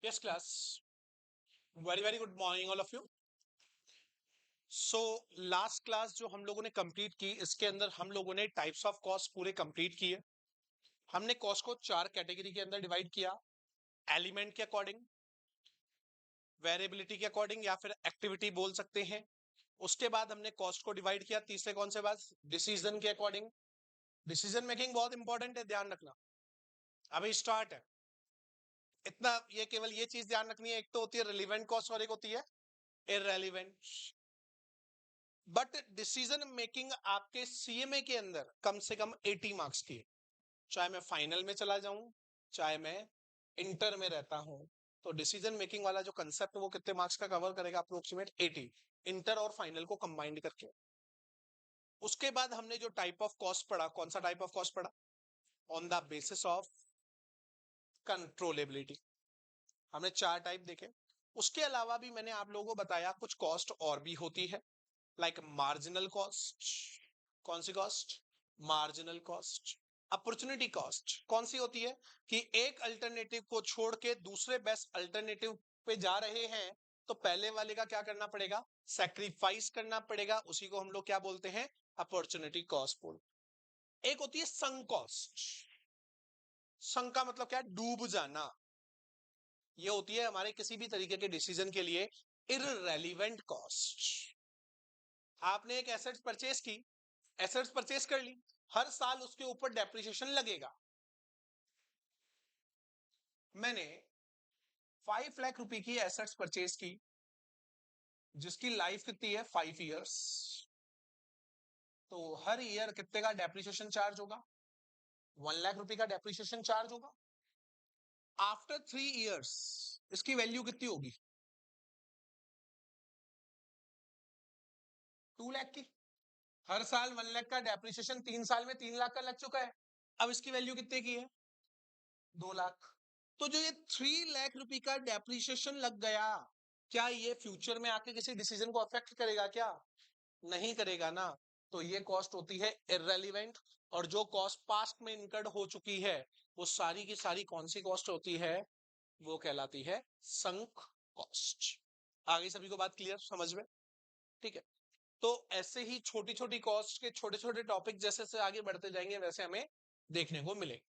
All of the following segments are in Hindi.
Yes, class. Very, very good morning, all of you. So last class जो हम लोगों ने कंप्लीट की, इसके अंदर हम लोगों ने टाइप्स ऑफ कॉस्ट पूरे कंप्लीट किए. हमने कॉस्ट को 4 कैटेगरी के अंदर डिवाइड किया. एलिमेंट के अकॉर्डिंग, वेरिएबिलिटी के अकॉर्डिंग, या फिर एक्टिविटी बोल सकते हैं. उसके बाद हमने कॉस्ट को डिवाइड किया तीसरे कौन से बाद, डिसीजन के अकॉर्डिंग. डिसीजन मेकिंग बहुत इंपॉर्टेंट है, ध्यान रखना. अभी स्टार्ट है. इतना ये केवल ये चीज ध्यान रखनी है, एक तो होती है रिलीवेंट कॉस्ट और एक होती है इररेलीवेंट. बट डिसीजन मेकिंग आपके सीएमए के अंदर कम से कम 80 मार्क्स की है. चाहे मैं फाइनल में चला जाऊं, चाहे मैं इंटर में रहता हूं, तो डिसीजन मेकिंग वाला जो कंसेप्ट वो कितने मार्क्स का कवर करेगा, अप्रोक्सीमेट 80, इंटर और फाइनल को कंबाइंड करके. उसके बाद हमने जो टाइप ऑफ कॉस्ट पढ़ा, कौन सा टाइप ऑफ कॉस्ट पढ़ा, on the basis of controllability. हमने 4 टाइप देखे. उसके अलावा भी मैंने आप लोगों को बताया कुछ कॉस्ट और भी होती है, लाइक मार्जिनल कॉस्ट. कौन सी cost? Marginal cost. Opportunity cost कौन सी होती है कि एक अल्टरनेटिव को छोड़ के दूसरे बेस्ट अल्टरनेटिव पे जा रहे हैं, तो पहले वाले का क्या करना पड़ेगा, सैक्रिफाइस करना पड़ेगा. उसी को हम लोग क्या बोलते हैं, अपॉर्चुनिटी कॉस्ट बोल. एक होती है संक कॉस्ट. संक का मतलब क्या है, डूब जाना. ये होती है हमारे किसी भी तरीके के डिसीजन के लिए इररेलीवेंट कॉस्ट. आपने एक एसेट परचेज की, एसेट्स परचेज कर ली, हर साल उसके ऊपर डेप्रिसिएशन लगेगा. मैंने 5 लाख रुपए की एसेट्स परचेज की, जिसकी लाइफ कितनी है, 5 इयर्स. तो हर ईयर कितने का डेप्रिसिएशन चार्ज होगा, 1 लाख रुपए का डेप्रिसिएशन चार्ज होगा. आफ्टर 3 इयर्स इसकी वैल्यू कितनी होगी, 2 लाख की. हर साल 1 लाख का डेप्रिसिएशन 3 साल में 3 लाख का लग चुका है. अब इसकी वैल्यू कितने की है, 2 लाख. तो जो ये 3 लाख रुपए का डेप्रिसिएशन लग गया, क्या ये फ्यूचर में आके किसी डिसीजन को अफेक्ट करेगा, क्या नहीं करेगा ना. तो ये कॉस्ट होती है इररेलीवेंट. और जो कॉस्ट पास्ट में इनकर्ड हो चुकी है, वो सारी की सारी कौन सी कॉस्ट होती है, वो कहलाती है संक कॉस्ट. आगे सभी को बात क्लियर, समझ में? ठीक है. तो ऐसे ही छोटी छोटी कॉस्ट के छोटे छोटे टॉपिक जैसे जैसे आगे बढ़ते जाएंगे वैसे हमें देखने को मिलेंगे.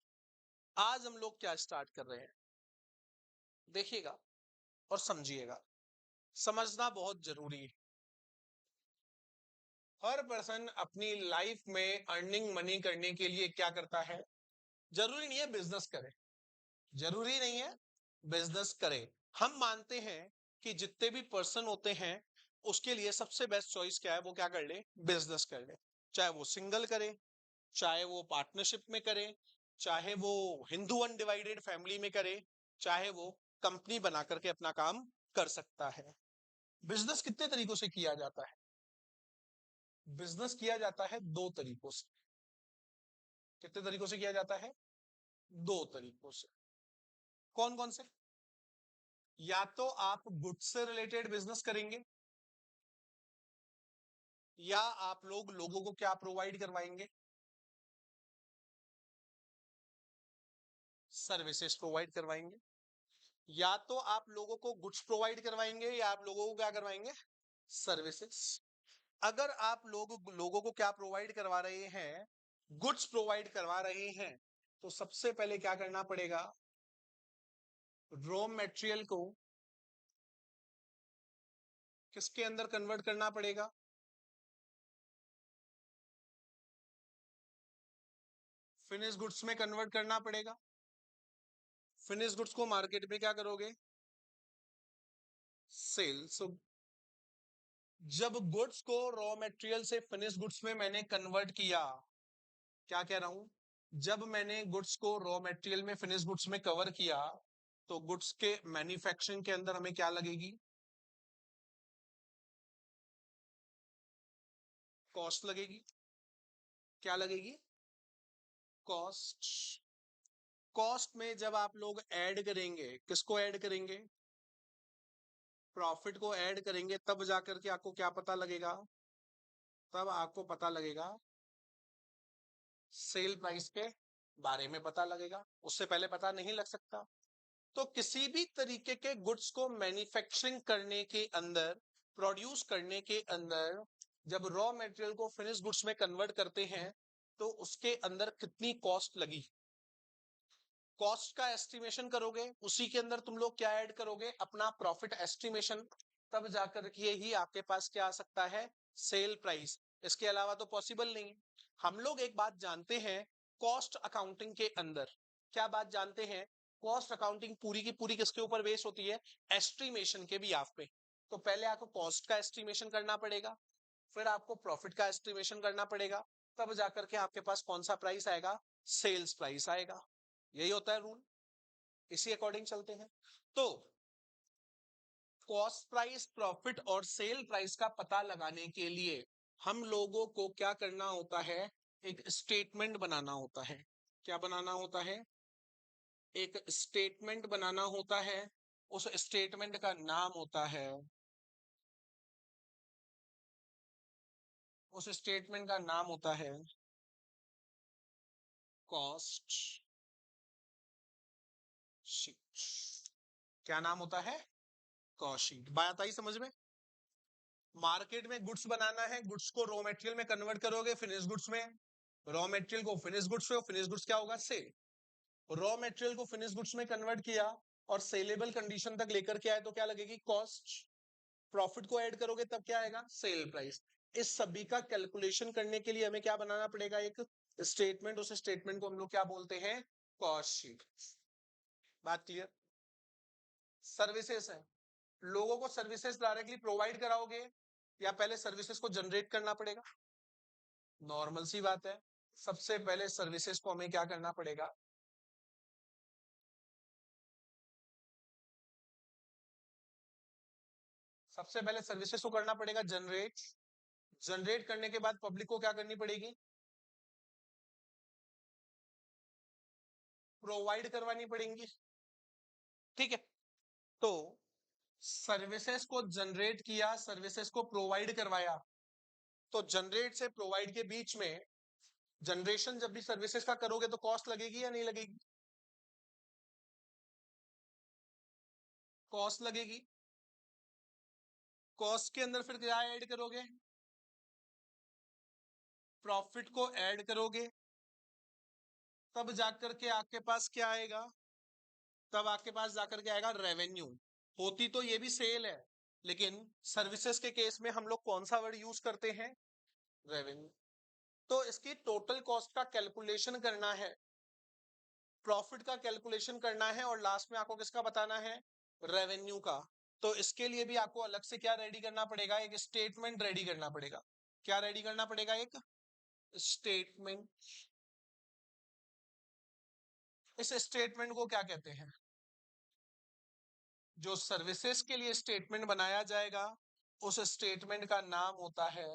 आज हम लोग क्या स्टार्ट कर रहे हैं, देखिएगा और समझिएगा. समझना बहुत जरूरी है. हर पर्सन अपनी लाइफ में अर्निंग मनी करने के लिए क्या करता है, जरूरी नहीं है बिजनेस करे, जरूरी नहीं है बिजनेस करे. हम मानते हैं कि जितने भी पर्सन होते हैं उसके लिए सबसे बेस्ट चॉइस क्या है, वो क्या कर ले, बिजनेस कर ले. चाहे वो सिंगल करे, चाहे वो पार्टनरशिप में करे, चाहे वो हिंदू अनडिवाइडेड फैमिली में करे, चाहे वो कंपनी बना करके अपना काम कर सकता है. बिजनेस कितने तरीकों से किया जाता है, बिजनेस किया जाता है 2 तरीकों से. कितने तरीकों से किया जाता है, 2 तरीकों से. कौन कौन से? या तो आप गुड्स से रिलेटेड बिजनेस करेंगे, या आप लोगों को क्या प्रोवाइड करवाएंगे, सर्विसेज प्रोवाइड करवाएंगे. या तो आप लोगों को गुड्स प्रोवाइड करवाएंगे, या आप लोगों को क्या करवाएंगे, सर्विसेज. अगर आप लोगों को क्या प्रोवाइड करवा रहे हैं, गुड्स प्रोवाइड करवा रहे हैं, तो सबसे पहले क्या करना पड़ेगा, रॉ मटेरियल को किसके अंदर कन्वर्ट करना पड़ेगा, फिनिश गुड्स में कन्वर्ट करना पड़ेगा. फिनिश गुड्स को मार्केट में क्या करोगे, सेल. सो जब गुड्स को रॉ मटेरियल से फिनिश गुड्स में मैंने कन्वर्ट किया, क्या कह रहा हूं, जब मैंने गुड्स को रॉ मटेरियल में फिनिश गुड्स में कवर किया, तो गुड्स के मैन्युफैक्चरिंग के अंदर हमें क्या लगेगी, कॉस्ट लगेगी. क्या लगेगी, कॉस्ट. कॉस्ट में जब आप लोग ऐड करेंगे, किसको ऐड करेंगे, प्रॉफिट को ऐड करेंगे, तब जाकर के आपको क्या पता लगेगा, तब आपको पता लगेगा, सेल प्राइस के बारे में पता लगेगा. उससे पहले पता नहीं लग सकता. तो किसी भी तरीके के गुड्स को मैन्युफैक्चरिंग करने के अंदर, प्रोड्यूस करने के अंदर, जब रॉ मटेरियल को फिनिश गुड्स में कन्वर्ट करते हैं तो उसके अंदर कितनी कॉस्ट लगी, कॉस्ट का एस्टिमेशन करोगे, उसी के अंदर तुम लोग क्या ऐड करोगे, अपना प्रॉफिट एस्टिमेशन, तब जाकर के ही आपके पास क्या आ सकता है, सेल प्राइस। इसके अलावा तो पॉसिबल नहीं। हम लोग एक बात जानते हैं कॉस्ट अकाउंटिंग के अंदर, क्या बात जानते हैं, कॉस्ट अकाउंटिंग पूरी की पूरी किसके ऊपर बेस होती है, एस्टिमेशन के बिहाफ पे। तो पहले आपको कॉस्ट का एस्टिमेशन करना पड़ेगा, फिर आपको प्रॉफिट का एस्टिमेशन करना पड़ेगा, तब जाकर के आपके पास कौन सा प्राइस आएगा, सेल्स प्राइस आएगा। यही होता है रूल, इसी अकॉर्डिंग चलते हैं। तो कॉस्ट प्राइस, प्रॉफिट और सेल प्राइस का पता लगाने के लिए हम लोगों को क्या करना होता है, एक स्टेटमेंट बनाना होता है। क्या बनाना होता है, एक स्टेटमेंट बनाना होता है। उस स्टेटमेंट का नाम होता है, उस स्टेटमेंट का नाम होता है कॉस्ट शीट। क्या नाम होता है, कॉस्ट शीट। बात आई समझ में। मार्केट में गुड्स बनाना है, गुड्स को रॉ मटेरियल में कन्वर्ट करोगे फिनिश गुड्स में, रॉ मटेरियल को फिनिश गुड्स में, फिनिश गुड्स क्या होगा, सेल। रॉ मटेरियल को फिनिश गुड्स में कन्वर्ट किया और सेलेबल कंडीशन तक लेकर के आए तो क्या लगेगी, कॉस्ट। प्रॉफिट को ऐड करोगे तब क्या आएगा, सेल प्राइस। इस सभी का कैलकुलेशन करने के लिए हमें क्या बनाना पड़ेगा, एक स्टेटमेंट। उस स्टेटमेंट को हम लोग क्या बोलते हैं, कॉस्ट शीट। बात क्लियर। सर्विसेज है, लोगों को सर्विसेज डायरेक्टली प्रोवाइड कराओगे या पहले सर्विसेज को जनरेट करना पड़ेगा, नॉर्मल सी बात है। सबसे पहले सर्विसेज को हमें क्या करना पड़ेगा, सबसे पहले सर्विसेज को करना पड़ेगा जनरेट। जनरेट करने के बाद पब्लिक को क्या करनी पड़ेगी, प्रोवाइड करवानी पड़ेंगी। ठीक है। तो सर्विसेज को जनरेट किया, सर्विसेज को प्रोवाइड करवाया, तो जनरेट से प्रोवाइड के बीच में जनरेशन जब भी सर्विसेज का करोगे तो कॉस्ट लगेगी या नहीं लगेगी, कॉस्ट लगेगी। कॉस्ट के अंदर फिर क्या ऐड करोगे, प्रॉफिट को ऐड करोगे, तब जाकर के आपके पास क्या आएगा, तब आपके पास जाकर के आएगा रेवेन्यू। होती तो ये भी सेल है, लेकिन सर्विसेज के केस में हम लोग कौन सा वर्ड यूज करते हैं, रेवेन्यू। तो इसकी टोटल कॉस्ट का कैलकुलेशन करना है, प्रॉफिट का कैलकुलेशन करना है और लास्ट में आपको किसका बताना है, रेवेन्यू का। तो इसके लिए भी आपको अलग से क्या रेडी करना पड़ेगा, एक स्टेटमेंट रेडी करना पड़ेगा। क्या रेडी करना पड़ेगा, एक स्टेटमेंट। इस स्टेटमेंट को क्या कहते हैं, जो सर्विसेज के लिए स्टेटमेंट बनाया जाएगा उस स्टेटमेंट का नाम होता है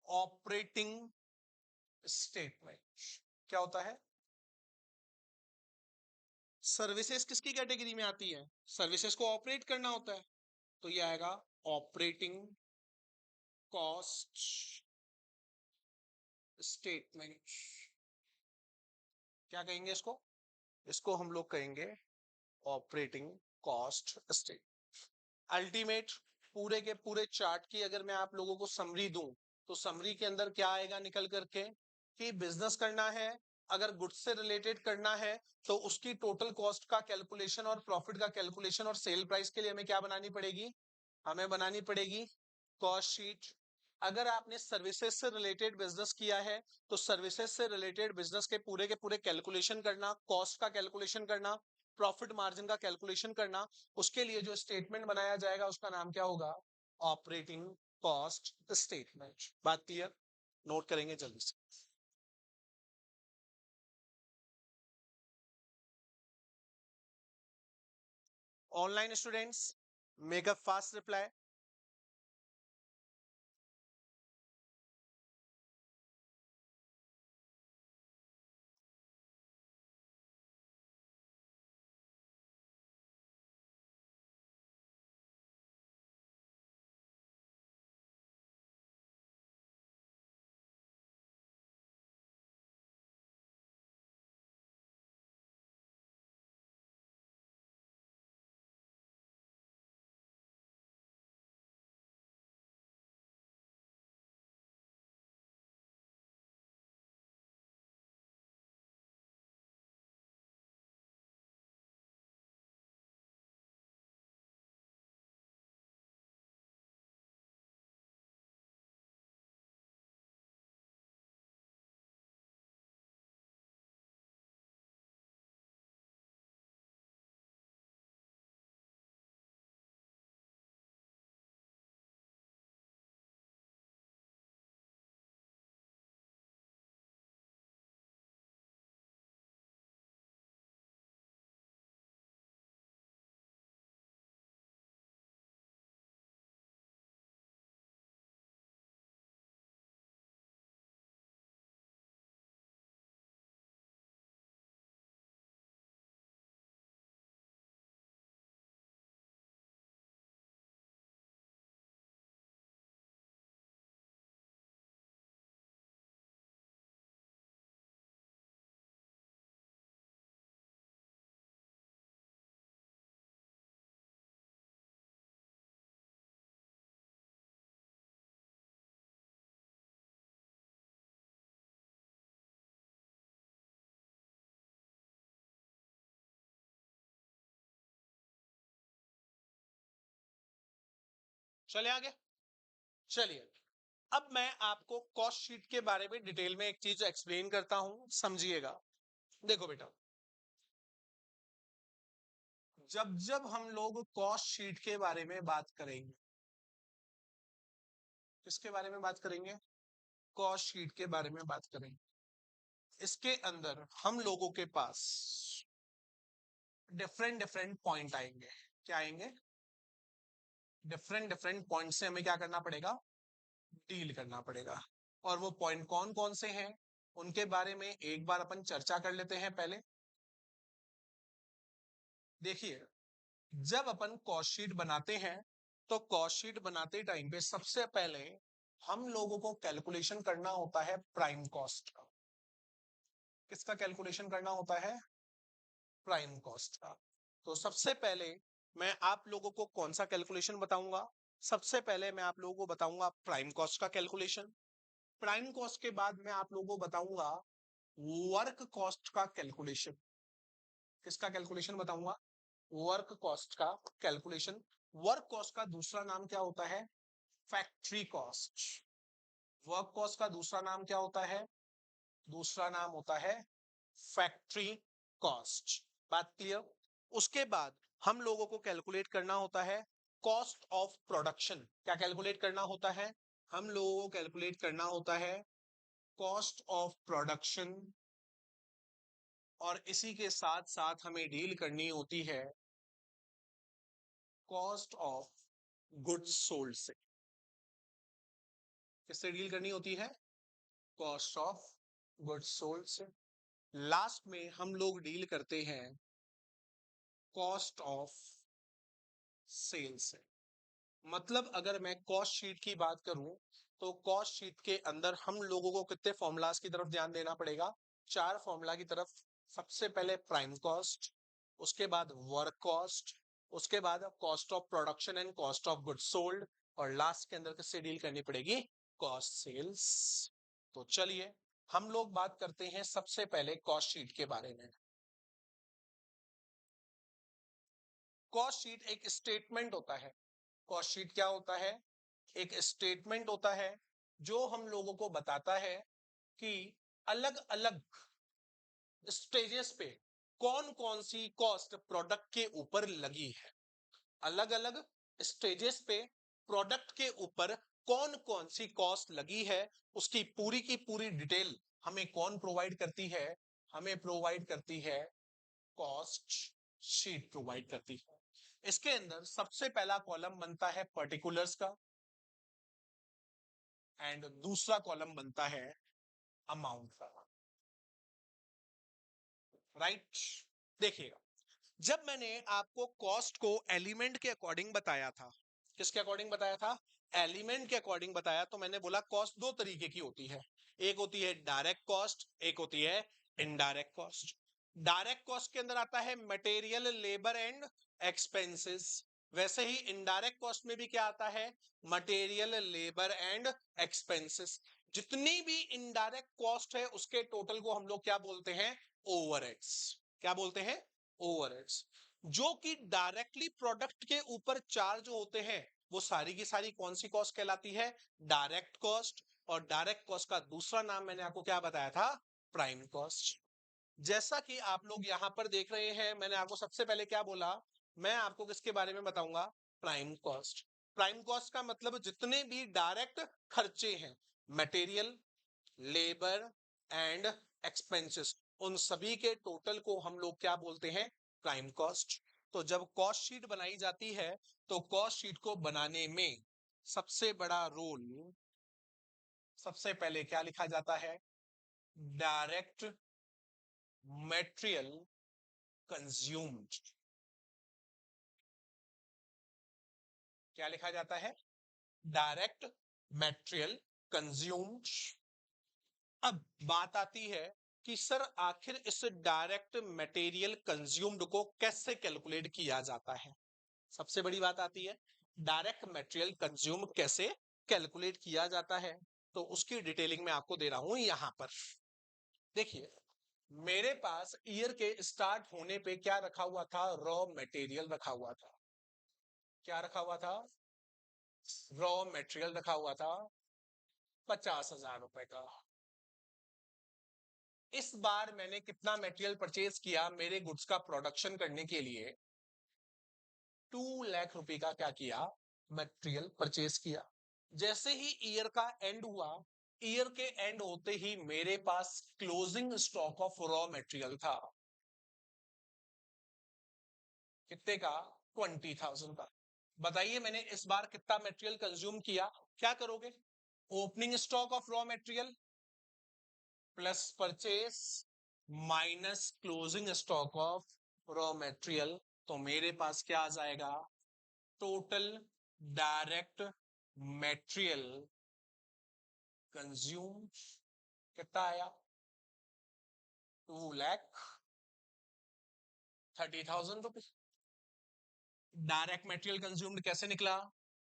ऑपरेटिंग स्टेटमेंट। क्या होता है, सर्विसेज किसकी कैटेगरी में आती है, सर्विसेज को ऑपरेट करना होता है, तो ये आएगा ऑपरेटिंग कॉस्ट स्टेटमेंट। क्या कहेंगे इसको, इसको हम लोग कहेंगे ऑपरेटिंग कॉस्ट स्टेटमेंट। अल्टीमेट पूरे के पूरे चार्ट की अगर मैं आप लोगों को समरी दूं तो समरी के अंदर क्या आएगा निकल करके, कि बिजनेस करना है, अगर गुड्स से रिलेटेड करना है तो उसकी टोटल कॉस्ट का कैलकुलेशन और प्रॉफिट का कैलकुलेशन और सेल प्राइस के लिए हमें क्या बनानी पड़ेगी, हमें बनानी पड़ेगी कॉस्ट शीट। अगर आपने सर्विसेज से रिलेटेड बिजनेस किया है तो सर्विसेज से रिलेटेड बिजनेस के पूरे कैलकुलेशन करना, कॉस्ट का कैलकुलेशन करना, प्रॉफिट मार्जिन का कैलकुलेशन करना, उसके लिए जो स्टेटमेंट बनाया जाएगा उसका नाम क्या होगा, ऑपरेटिंग कॉस्ट स्टेटमेंट। बात क्लियर, नोट करेंगे जल्दी से। Online students make a fast reply. चले आगे। चलिए, अब मैं आपको कॉस्ट शीट के बारे में डिटेल में एक चीज एक्सप्लेन करता हूं, समझिएगा। देखो बेटा, जब जब हम लोग कॉस्ट शीट के बारे में बात करेंगे, किसके बारे में बात करेंगे? कॉस्ट शीट के बारे में बात करेंगे। इसके अंदर हम लोगों के पास डिफरेंट डिफरेंट पॉइंट आएंगे। क्या आएंगे? डिफरेंट डिफरेंट पॉइंट से हमें क्या करना पड़ेगा? डील करना पड़ेगा। और वो पॉइंट कौन कौन से हैं, उनके बारे में एक बार अपन चर्चा कर लेते हैं। पहले देखिए, जब अपन कॉस्ट शीट बनाते हैं तो कॉस्ट शीट बनाते टाइम पे सबसे पहले हम लोगों को कैलकुलेशन करना होता है प्राइम कॉस्ट का। किसका कैलकुलेशन करना होता है? प्राइम कॉस्ट का। तो सबसे पहले मैं आप लोगों को कौन सा कैलकुलेशन बताऊंगा? सबसे पहले मैं आप लोगों को बताऊंगा प्राइम कॉस्ट का कैलकुलेशन। प्राइम कॉस्ट के बाद मैं आप लोगों को बताऊंगा वर्क कॉस्ट का कैलकुलेशन। किसका कैलकुलेशन बताऊंगा? वर्क कॉस्ट का कैलकुलेशन। वर्क कॉस्ट का दूसरा नाम क्या होता है? Factory cost. वर्क कॉस्ट का दूसरा नाम क्या होता है? दूसरा नाम होता है फैक्ट्री कॉस्ट। बात क्लियर? उसके बाद हम लोगों को कैलकुलेट करना होता है कॉस्ट ऑफ प्रोडक्शन। क्या कैलकुलेट करना होता है? हम लोगों को कैलकुलेट करना होता है कॉस्ट ऑफ प्रोडक्शन। और इसी के साथ साथ हमें डील करनी होती है कॉस्ट ऑफ गुड्स सोल्ड से। किससे डील करनी होती है? कॉस्ट ऑफ गुड्स सोल्ड से। लास्ट में हम लोग डील करते हैं कॉस्ट ऑफ सेल से। मतलब अगर मैं कॉस्ट शीट की बात करूं तो कॉस्ट शीट के अंदर हम लोगों को कितने फॉर्मूलाज की तरफ ध्यान देना पड़ेगा? 4 फॉर्मूला की तरफ। सबसे पहले प्राइम कॉस्ट, उसके बाद वर्क कॉस्ट, उसके बाद cost of production and cost of goods sold, और लास्ट के अंदर किससे डील करनी पड़ेगी? Cost sales. तो चलिए हम लोग बात करते हैं सबसे पहले कॉस्ट शीट के बारे में। कॉस्ट शीट एक स्टेटमेंट होता है। कॉस्ट शीट क्या होता है? एक स्टेटमेंट होता है जो हम लोगों को बताता है कि अलग अलग स्टेजेस पे कौन कौन सी कॉस्ट प्रोडक्ट के ऊपर लगी है। अलग अलग स्टेजेस पे प्रोडक्ट के ऊपर कौन कौन सी कॉस्ट लगी है, उसकी पूरी की पूरी डिटेल हमें कौन प्रोवाइड करती है? हमें प्रोवाइड करती है कॉस्ट शीट प्रोवाइड करती है। इसके अंदर सबसे पहला कॉलम बनता है पर्टिकुलर्स का एंड दूसरा कॉलम बनता है अमाउंट का। राइट? देखिएगा, जब मैंने आपको कॉस्ट को एलिमेंट के अकॉर्डिंग बताया था, किसके अकॉर्डिंग बताया था? एलिमेंट के अकॉर्डिंग बताया, तो मैंने बोला कॉस्ट दो तरीके की होती है। एक होती है डायरेक्ट कॉस्ट, एक होती है इनडायरेक्ट कॉस्ट। डायरेक्ट कॉस्ट के अंदर आता है मटेरियल, लेबर एंड एक्सपेंसेस। वैसे ही इनडायरेक्ट कॉस्ट में भी क्या आता है? Material, labour and expenses. जितनी भी इनडायरेक्ट कॉस्ट है उसके टोटल को हम लोग क्या बोलते हैं? ओवरहेड्स। क्या बोलते हैं? ओवरहेड्स। जो कि डायरेक्टली प्रोडक्ट के ऊपर चार्ज होते हैं वो सारी की सारी कौन सी कॉस्ट कहलाती है? Direct cost. और डायरेक्ट कॉस्ट का दूसरा नाम मैंने आपको क्या बताया था? Prime cost. जैसा कि आप लोग यहां पर देख रहे हैं, मैंने आपको सबसे पहले क्या बोला? मैं आपको किसके बारे में बताऊंगा? Prime cost. प्राइम कॉस्ट का मतलब जितने भी डायरेक्ट खर्चे हैं, मटेरियल, लेबर एंड एक्सपेंसेस, उन सभी के टोटल को हम लोग क्या बोलते हैं? Prime cost. तो जब कॉस्ट शीट बनाई जाती है तो कॉस्ट शीट को बनाने में सबसे बड़ा रोल, सबसे पहले क्या लिखा जाता है? Direct material consumed. क्या लिखा जाता है? Direct material consumed. अब बात आती है कि सर आखिर इस डायरेक्ट मटेरियल कंज्यूम्ड को कैसे कैलकुलेट किया जाता है? सबसे बड़ी बात आती है डायरेक्ट मटेरियल कंज्यूम कैसे कैलकुलेट किया जाता है। तो उसकी डिटेलिंग मैं आपको दे रहा हूं यहां पर। देखिए, मेरे पास ईयर के स्टार्ट होने पे क्या रखा हुआ था? रॉ मटेरियल रखा हुआ था। क्या रखा हुआ था? रॉ मटेरियल रखा हुआ था 50,000 रुपए का। इस बार मैंने कितना मटेरियल परचेज किया मेरे गुड्स का प्रोडक्शन करने के लिए? 2 लाख रुपए का क्या किया? मटेरियल परचेज किया। जैसे ही ईयर का एंड हुआ, ईयर के एंड होते ही मेरे पास closing stock of raw material था कितने का? 20,000 का। बताइए मैंने इस बार कितना मटेरियल कंज्यूम किया? क्या करोगे? Opening stock of raw material plus purchase minus closing stock of raw material, तो मेरे पास क्या आ जाएगा? टोटल डायरेक्ट मटेरियल कंज्यूम कितना आया? 2,30,000 रुपीज। डायरेक्ट मटेरियल कंज्यूम्ड कैसे निकला?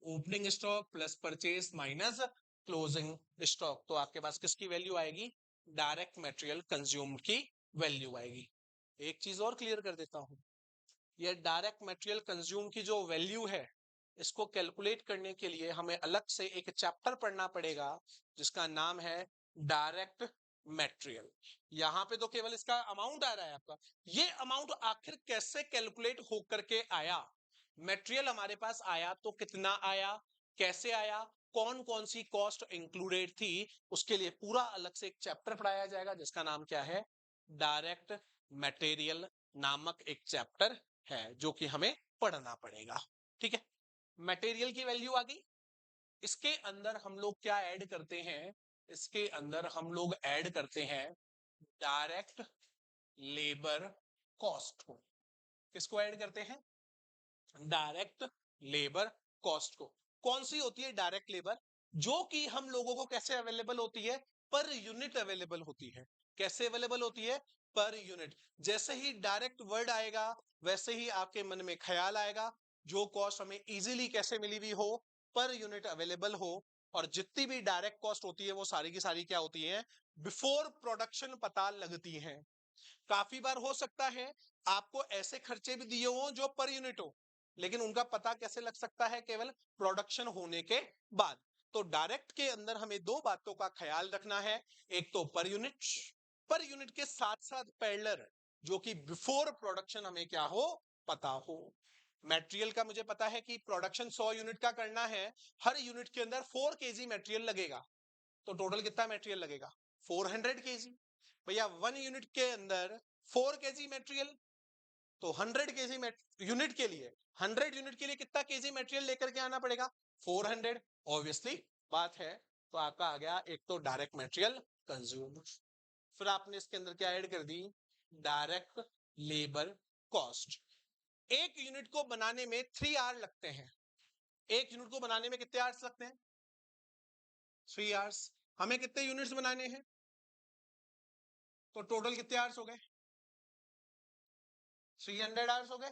Opening stock plus purchase minus closing stock. तो आपके पास किसकी वैल्यू आएगी? डायरेक्ट मटेरियल कंज्यूम्ड की वैल्यू आएगी। एक चीज और क्लियर कर देता हूं, ये डायरेक्ट मटेरियल कंज्यूम की जो वैल्यू है, इसको कैलकुलेट करने के लिए हमें अलग से एक चैप्टर पढ़ना पड़ेगा जिसका नाम है डायरेक्ट मटेरियल। यहां पे तो केवल इसका अमाउंट आ रहा है आपका, ये अमाउंट आखिर कैसे कैलकुलेट होकर के आया? मटेरियल हमारे पास आया तो कितना आया, कैसे आया, कौन कौन सी कॉस्ट इंक्लूडेड थी, उसके लिए पूरा अलग से एक चैप्टर पढ़ाया जाएगा जिसका नाम क्या है? डायरेक्ट मटेरियल नामक एक चैप्टर है जो कि हमें पढ़ना पड़ेगा। ठीक है, मटेरियल की वैल्यू आ गई। इसके अंदर हम लोग क्या ऐड करते हैं? इसके अंदर हम लोग ऐड करते हैं डायरेक्ट लेबर कॉस्ट को। किसको ऐड करते हैं? डायरेक्ट लेबर कॉस्ट को। कौन सी होती है डायरेक्ट लेबर? जो कि हम लोगों को कैसे अवेलेबल होती है? पर यूनिट अवेलेबल होती है। कैसे अवेलेबल होती है? Per unit. जैसे ही डायरेक्ट वर्ड आएगा वैसे ही आपके मन में ख्याल आएगा जो कॉस्ट हमें इजीली कैसे मिली हुई हो, पर यूनिट अवेलेबल हो। और जितनी भी डायरेक्ट कॉस्ट होती है वो सारी की सारी क्या होती है? बिफोर प्रोडक्शन पता लगती है। काफी बार हो सकता है आपको ऐसे खर्चे भी दिए हो जो पर यूनिट हो, लेकिन उनका पता कैसे लग सकता है? केवल प्रोडक्शन होने के बाद। तो डायरेक्ट के अंदर हमें दो बातों का ख्याल रखना है, एक तो पर यूनिट, पर यूनिट के साथ साथ पैरेलल, जो कि बिफोर प्रोडक्शन हमें क्या हो? पता हो। मटेरियल का मुझे पता है कि प्रोडक्शन 100 यूनिट का करना है, हर यूनिट के अंदर 4 केजी मटेरियल लगेगा, तो टोटल कितना मटेरियल लगेगा? 400 केजी। भैया 1 यूनिट के अंदर 4 केजी मटेरियल, तो 100 केजी यूनिट के लिए, 100 यूनिट के लिए कितना केजी मटेरियल लेकर के आना पड़ेगा? 400। ऑब्वियसली बात है। तो आपका आ गया एक तो डायरेक्ट मटेरियल कंज्यूम, फिर आपने इसके अंदर क्या ऐड कर दी? Direct labour cost. एक यूनिट को बनाने में 3 आवर लगते हैं। एक यूनिट को बनाने में कितने आवर्स लगते हैं? 3 आवर्स। हमें कितने यूनिट्स बनाने हैं? तो टोटल कितने आवर्स हो गए? 300 आवर्स हो गए।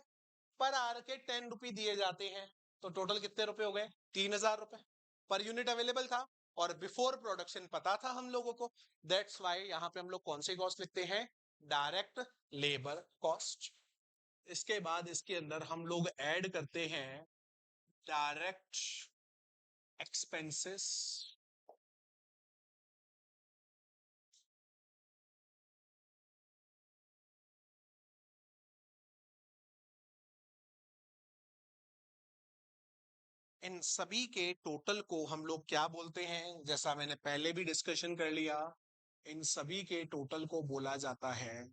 पर आवर के 10 रुपए दिए जाते हैं, तो टोटल कितने रुपए हो गए? 3,000 रुपए। पर यूनिट अवेलेबल था और बिफोर प्रोडक्शन पता था हम लोगों को। दैट्स वाई यहां पे हम लोग कौन सी कॉस्ट लिखते हैं? Direct labour cost. इसके बाद इसके अंदर हम लोग ऐड करते हैं डायरेक्ट एक्सपेंसेस। इन सभी के टोटल को हम लोग क्या बोलते हैं? जैसा मैंने पहले भी डिस्कशन कर लिया, इन सभी के टोटल को बोला जाता है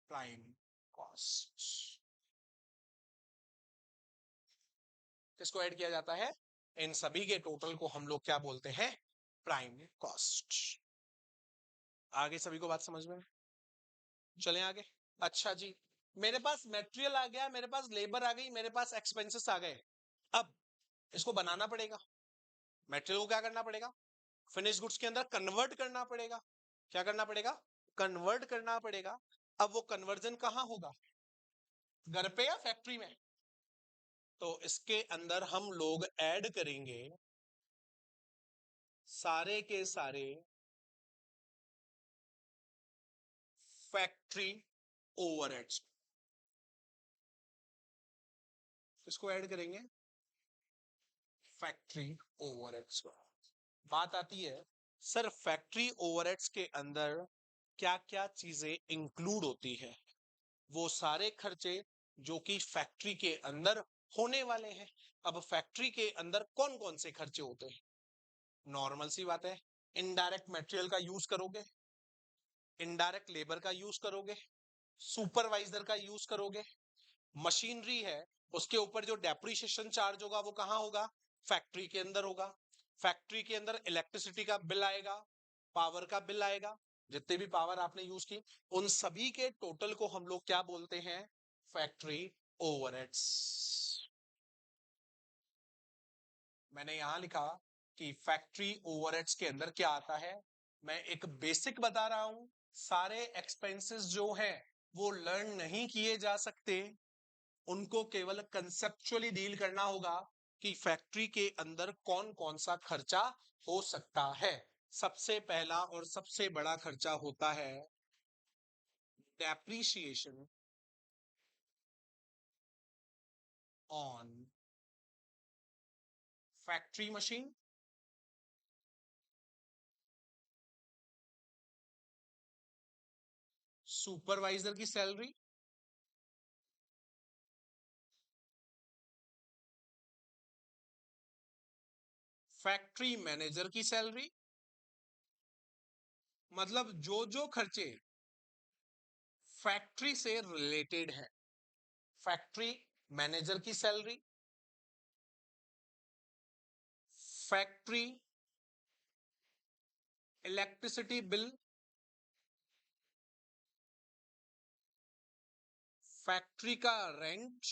प्राइम कॉस्ट। किसको ऐड किया जाता है? इन सभी के टोटल को हम लोग क्या बोलते हैं? Prime cost. आगे सभी को बात समझ में? चलें आगे। अच्छा जी, मेरे पास मटेरियल आ गया, मेरे पास लेबर आ गई, मेरे पास एक्सपेंसेस आ गए। अब इसको बनाना पड़ेगा। मटेरियल को क्या करना पड़ेगा? फिनिश गुड्स के अंदर कन्वर्ट करना पड़ेगा। क्या करना पड़ेगा? कन्वर्ट करना पड़ेगा। अब वो कन्वर्जन कहां होगा? घर पे या फैक्ट्री में? तो इसके अंदर हम लोग ऐड करेंगे सारे के सारे फैक्ट्री ओवरहेड्स। इसको ऐड करेंगे फैक्ट्री ओवरहेड्स। बात आती है सर फैक्ट्री ओवरहेड्स के अंदर क्या क्या चीजें इंक्लूड होती है। वो सारे खर्चे जो कि फैक्ट्री के अंदर होने वाले हैं। अब फैक्ट्री के अंदर कौन कौन से खर्चे होते हैं? नॉर्मल सी बात है, इनडायरेक्ट मटेरियल का यूज करोगे, इनडायरेक्ट लेबर का यूज करोगे, सुपरवाइजर का यूज करोगे, मशीनरी है उसके ऊपर जो डेप्रिसिएशन चार्ज होगा वो कहां होगा? फैक्ट्री के अंदर होगा। फैक्ट्री के अंदर इलेक्ट्रिसिटी का बिल आएगा, पावर का बिल आएगा, जितने भी पावर आपने यूज की उन सभी के टोटल को हम लोग क्या बोलते हैं? Factory overheads. मैंने यहां लिखा कि फैक्ट्री ओवरहेड्स के अंदर क्या आता है। मैं एक बेसिक बता रहा हूं, सारे एक्सपेंसेस जो हैं वो लर्न नहीं किए जा सकते, उनको केवल कंसेप्चुअली डील करना होगा कि फैक्ट्री के अंदर कौन कौन सा खर्चा हो सकता है। सबसे पहला और सबसे बड़ा खर्चा होता है depreciation on factory machine, supervisor की सैलरी, फैक्ट्री मैनेजर की सैलरी। मतलब जो जो खर्चे फैक्ट्री से रिलेटेड है, फैक्ट्री मैनेजर की salary, factory electricity bill, factory का रेंट,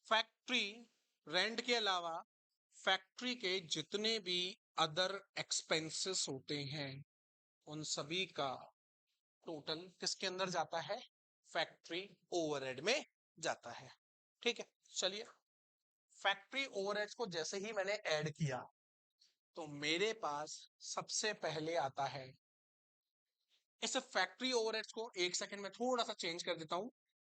फैक्ट्री रेंट के अलावा फैक्ट्री के जितने भी अदर एक्सपेंसेस होते हैं उन सभी का टोटल किसके अंदर जाता है? फैक्ट्री ओवरहेड में जाता है। ठीक है, चलिए फैक्ट्री ओवरहेड्स को जैसे ही मैंने ऐड किया तो मेरे पास सबसे पहले आता है, इस फैक्ट्री ओवरहेड्स को एक सेकंड में थोड़ा सा चेंज कर देता हूं।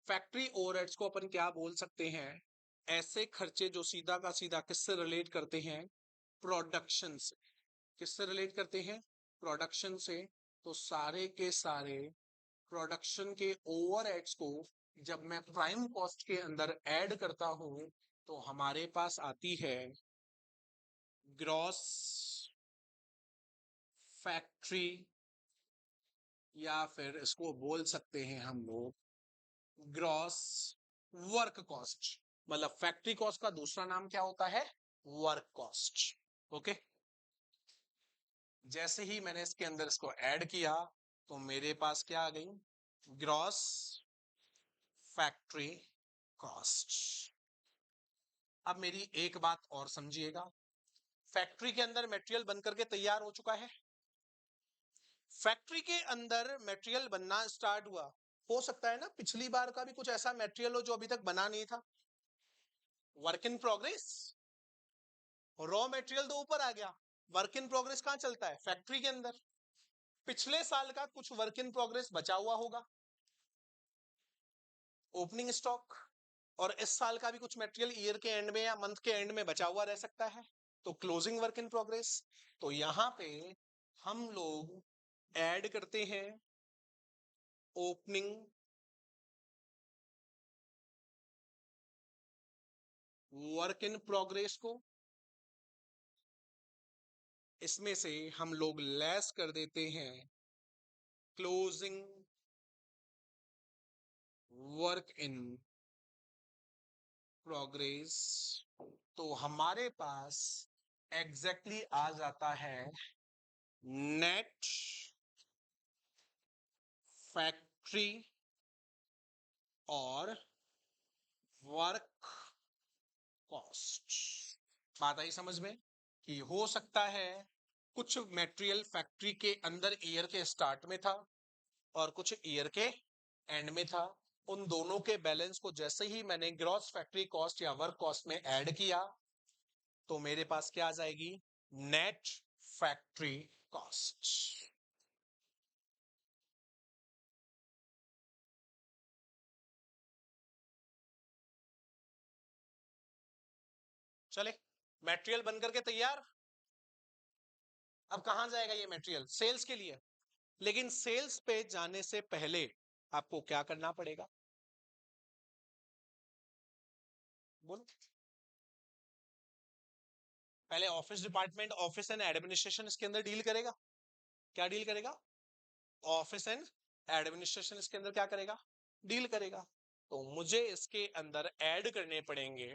फैक्ट्री ओवरहेड्स को अपन क्या बोल सकते हैं? ऐसे खर्चे जो सीधा का सीधा किससे रिलेट करते हैं? प्रोडक्शन से। किससे रिलेट करते हैं? प्रोडक्शन से। तो सारे के सारे प्रोडक्शन के ओवरहेड्स को जब मैं प्राइम कॉस्ट के अंदर ऐड करता हूं तो हमारे पास आती है ग्रॉस फैक्ट्री, या फिर इसको बोल सकते हैं हम लोग ग्रॉस वर्क कॉस्ट। मतलब फैक्ट्री कॉस्ट का दूसरा नाम क्या होता है? Work cost. ओके, जैसे ही मैंने इसके अंदर इसको ऐड किया तो मेरे पास क्या आ गई? Gross factory cost. अब मेरी एक बात और समझिएगा, फैक्ट्री के अंदर मटेरियल बनकर के तैयार हो चुका है। फैक्ट्री के अंदर मटेरियल बनना स्टार्ट हुआ, हो सकता है ना पिछली बार का भी कुछ ऐसा मटेरियल हो जो अभी तक बना नहीं था। Work in progress. Raw material तो ऊपर आ गया, वर्क इन प्रोग्रेस कहां चलता है? फैक्ट्री के अंदर। पिछले साल का कुछ वर्क इन प्रोग्रेस बचा हुआ होगा, ओपनिंग स्टॉक। और इस साल का भी कुछ मटेरियल ईयर के एंड में या मंथ के एंड में बचा हुआ रह सकता है, तो क्लोजिंग वर्क इन प्रोग्रेस। तो यहां पे हम लोग ऐड करते हैं ओपनिंग वर्क इन प्रोग्रेस को, इसमें से हम लोग लेस कर देते हैं क्लोजिंग वर्क इन प्रोग्रेस। तो हमारे पास एग्जैक्टली आ जाता है नेट फैक्ट्री और वर्क कॉस्ट। बात आई समझ में कि हो सकता है कुछ मटेरियल फैक्ट्री के अंदर ईयर के स्टार्ट में था और कुछ ईयर के एंड में था। उन दोनों के बैलेंस को जैसे ही मैंने ग्रॉस फैक्ट्री कॉस्ट या वर्क कॉस्ट में ऐड किया तो मेरे पास क्या आ जाएगी? Net factory cost. चले, मटेरियल बनकर के तैयार। अब कहां जाएगा ये मटेरियल? सेल्स के लिए। लेकिन सेल्स पे जाने से पहले आपको क्या करना पड़ेगा? बोलो। पहले office department, office and administration इसके अंदर डील करेगा। क्या डील करेगा? ऑफिस एंड एडमिनिस्ट्रेशन इसके अंदर क्या करेगा? डील करेगा। तो मुझे इसके अंदर ऐड करने पड़ेंगे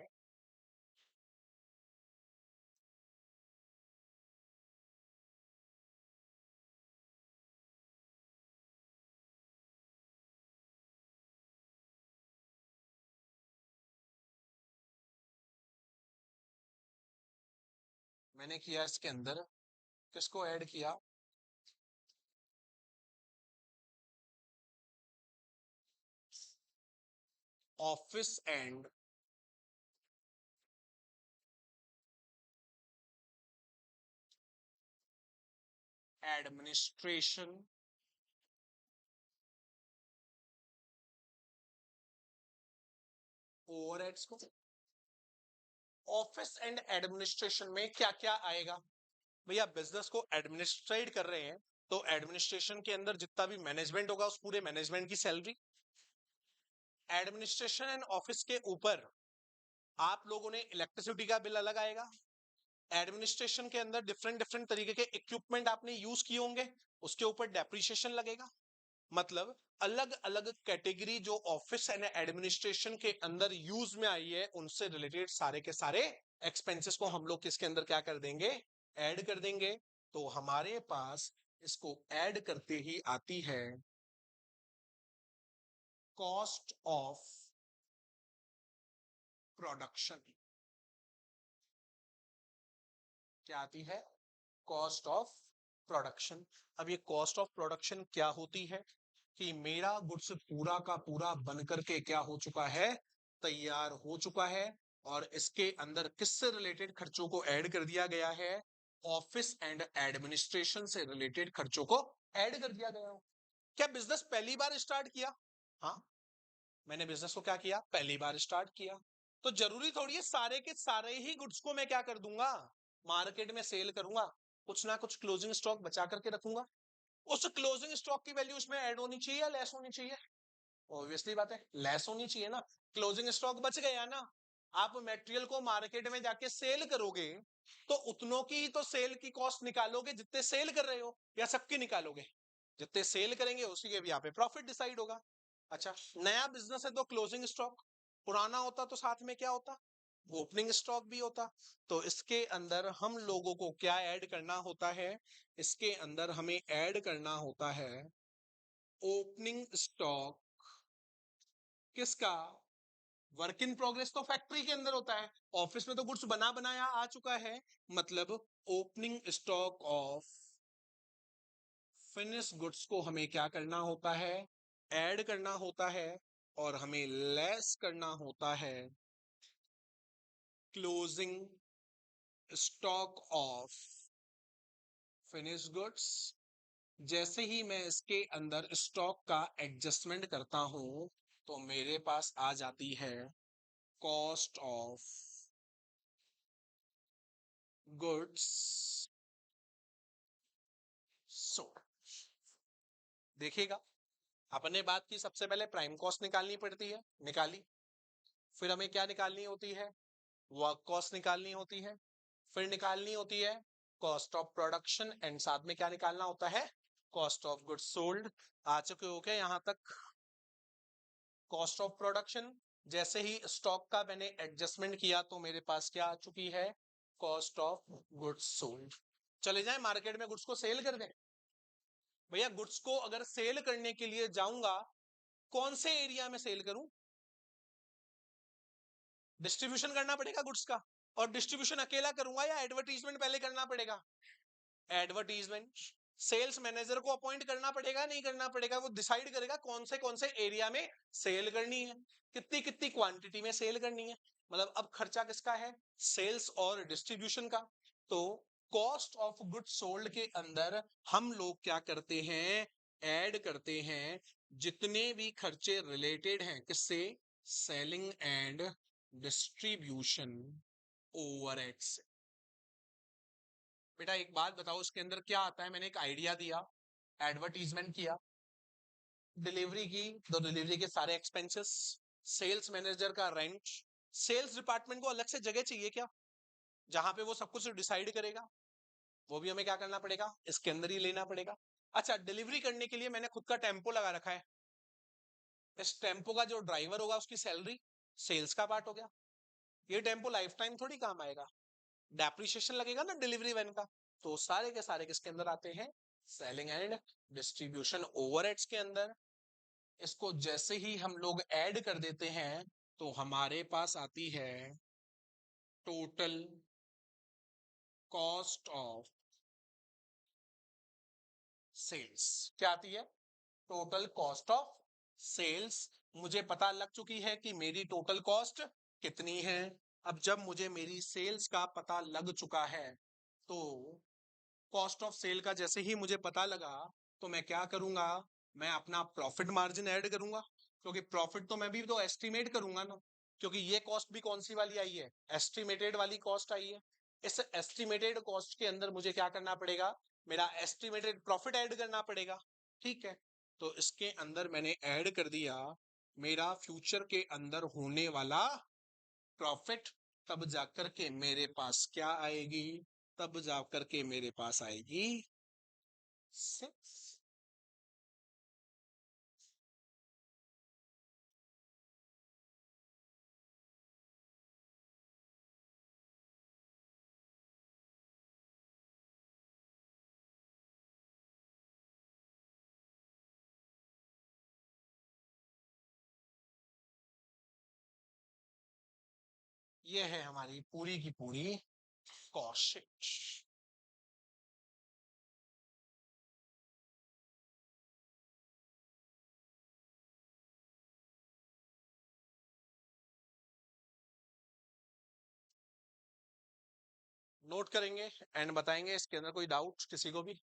मैंने किया इसके अंदर, किसको ऐड किया? ऑफिस एंड एडमिनिस्ट्रेशन ओवरहेड्स को। ऑफिस एंड एडमिनिस्ट्रेशन में क्या क्या आएगा? भैया बिजनेस को एडमिनिस्ट्रेट कर रहे हैं, तो एडमिनिस्ट्रेशन के अंदर जितना भी मैनेजमेंट होगा उस पूरे मैनेजमेंट की सैलरी। एडमिनिस्ट्रेशन एंड ऑफिस के ऊपर आप लोगों ने इलेक्ट्रिसिटी का बिल अलग आएगा। एडमिनिस्ट्रेशन के अंदर डिफरेंट डिफरेंट तरीके के इक्विपमेंट आपने यूज किए होंगे, उसके ऊपर डेप्रिसिएशन लगेगा। मतलब अलग अलग कैटेगरी जो ऑफिस एंड एडमिनिस्ट्रेशन के अंदर यूज में आई है, उनसे रिलेटेड सारे के सारे एक्सपेंसेस को हम लोग किसके अंदर क्या कर देंगे? ऐड कर देंगे। तो हमारे पास इसको ऐड करते ही आती है कॉस्ट ऑफ प्रोडक्शन। क्या आती है? Cost of production. अब ये कॉस्ट ऑफ प्रोडक्शन क्या होती है कि मेरा गुड्स पूरा का पूरा बन करके क्या हो चुका है? तैयार हो चुका है। और इसके अंदर किससे रिलेटेड खर्चों को ऐड कर दिया गया है? ऑफिस एंड एडमिनिस्ट्रेशन से रिलेटेड खर्चों को ऐड कर दिया गया है। क्या बिजनेस पहली बार स्टार्ट किया? हाँ, मैंने बिजनेस को क्या किया? पहली बार स्टार्ट किया। तो जरूरी थोड़ी है सारे के सारे ही गुड्स को मैं क्या कर दूंगा? मार्केट में सेल करूंगा। कुछ ना कुछ क्लोजिंग स्टॉक बचा करके रखूंगा। उस क्लोजिंग स्टॉक की वैल्यू उसमें ऐड होनी चाहिए या लेस होनी चाहिए? ऑब्वियसली बात है, लेस होनी चाहिए ना। क्लोजिंग स्टॉक बच गया ना। आप मटेरियल को मार्केट में जाके सेल करोगे तो उतनों की ही तो सेल की कॉस्ट निकालोगे जितने सेल कर रहे हो, या सबकी निकालोगे? जितने सेल करेंगे उसी के भी यहाँ पे प्रॉफिट डिसाइड होगा। अच्छा, नया बिजनेस है तो क्लोजिंग स्टॉक, पुराना होता तो साथ में क्या होता? ओपनिंग स्टॉक भी होता। तो इसके अंदर हम लोगों को क्या ऐड करना होता है? इसके अंदर हमें ऐड करना होता है ओपनिंग स्टॉक। किसका? वर्क इन प्रोग्रेस तो फैक्ट्री के अंदर होता है, ऑफिस में तो गुड्स बना बनाया आ चुका है। मतलब opening stock of finish goods को हमें क्या करना होता है? ऐड करना होता है। और हमें लेस करना होता है closing stock of finish goods. जैसे ही मैं इसके अंदर स्टॉक का एडजस्टमेंट करता हूं तो मेरे पास आ जाती है कॉस्ट ऑफ गुड्स सोल्ड। देखिएगा, अपने बात की सबसे पहले प्राइम कॉस्ट निकालनी पड़ती है, निकाली। फिर हमें क्या निकालनी होती है? वर्क कॉस्ट निकालनी होती है। फिर निकालनी होती है कॉस्ट ऑफ प्रोडक्शन, एंड साथ में क्या निकालना होता है? Cost of goods sold. आ चुके हो क्या यहां तक? कॉस्ट ऑफ प्रोडक्शन, जैसे ही स्टॉक का मैंने एडजस्टमेंट किया तो मेरे पास क्या आ चुकी है? Cost of goods sold. चले जाए मार्केट में गुड्स को सेल कर दें। भैया गुड्स को अगर सेल करने के लिए जाऊंगा, कौन से एरिया में सेल करूं? डिस्ट्रीब्यूशन करना पड़ेगा गुड्स का। और डिस्ट्रीब्यूशन अकेला करूंगा या एडवर्टीजमेंट पहले करना पड़ेगा? एडवर्टीजमेंट। सेल्स मैनेजर को अपॉइंट करना पड़ेगा नहीं करना पड़ेगा? वो डिसाइड करेगा कौन से एरिया में सेल करनी है, कितनी कितनी क्वांटिटी में सेल करनी है। मतलब अब खर्चा किसका है? सेल्स और डिस्ट्रीब्यूशन का। तो कॉस्ट ऑफ गुड्स सोल्ड के अंदर हम लोग क्या करते हैं? ऐड करते हैं जितने भी खर्चे रिलेटेड हैं किससे? सेलिंग एंड डिस्ट्रीब्यूशन ओवरहेड से। बेटा एक बात बताओ, इसके अंदर क्या आता है? मैंने एक आइडिया दिया, एडवर्टीजमेंट किया, डिलीवरी की, तो डिलीवरी के सारे एक्सपेंसेस, सेल्स मैनेजर का रेंट। सेल्स डिपार्टमेंट को अलग से जगह चाहिए क्या, जहां पे वो सब कुछ डिसाइड करेगा? वो भी हमें क्या करना पड़ेगा, इसके अंदर ही लेना पड़ेगा। अच्छा, डिलीवरी करने के लिए मैंने खुद का टेम्पो लगा रखा है, इस टेम्पो का जो ड्राइवर होगा उसकी सैलरी सेल्स का पार्ट हो गया। ये टेम्पो लाइफ टाइम थोड़ी काम आएगा, डेप्रिसिएशन लगेगा ना डिलीवरी वैन का। तो सारे के सारे किसके अंदर आते हैं, सेलिंग एंड डिस्ट्रीब्यूशन ओवरहेड्स के अंदर। इसको जैसे ही हम लोग ऐड कर देते हैं तो हमारे पास आती है टोटल कॉस्ट ऑफ सेल्स। क्या आती है, टोटल कॉस्ट ऑफ सेल्स। मुझे पता लग चुकी है कि मेरी टोटल कॉस्ट कितनी है। अब जब मुझे मेरी सेल्स का पता लग चुका है तो कॉस्ट ऑफ सेल का जैसे ही मुझे पता लगा तो मैं क्या करूंगा, मैं अपना प्रॉफिट मार्जिन ऐड करूंगा, क्योंकि प्रॉफिट तो मैं भी तो एस्टिमेट करूंगा ना, क्योंकि ये कॉस्ट भी कौन सी वाली आई है, एस्टिमेटेड वाली कॉस्ट आई है। इस एस्टिमेटेड कॉस्ट के अंदर मुझे क्या करना पड़ेगा, मेरा एस्टिमेटेड प्रॉफिट ऐड करना पड़ेगा। ठीक है, तो इसके अंदर मैंने ऐड कर दिया मेरा फ्यूचर के अंदर होने वाला प्रॉफिट। तब जाकर के मेरे पास क्या आएगी, तब जाकर के मेरे पास आएगी 6। ये है हमारी पूरी की पूरी कॉस्ट शीट। नोट करेंगे एंड बताएंगे, इसके अंदर कोई डाउट किसी को भी?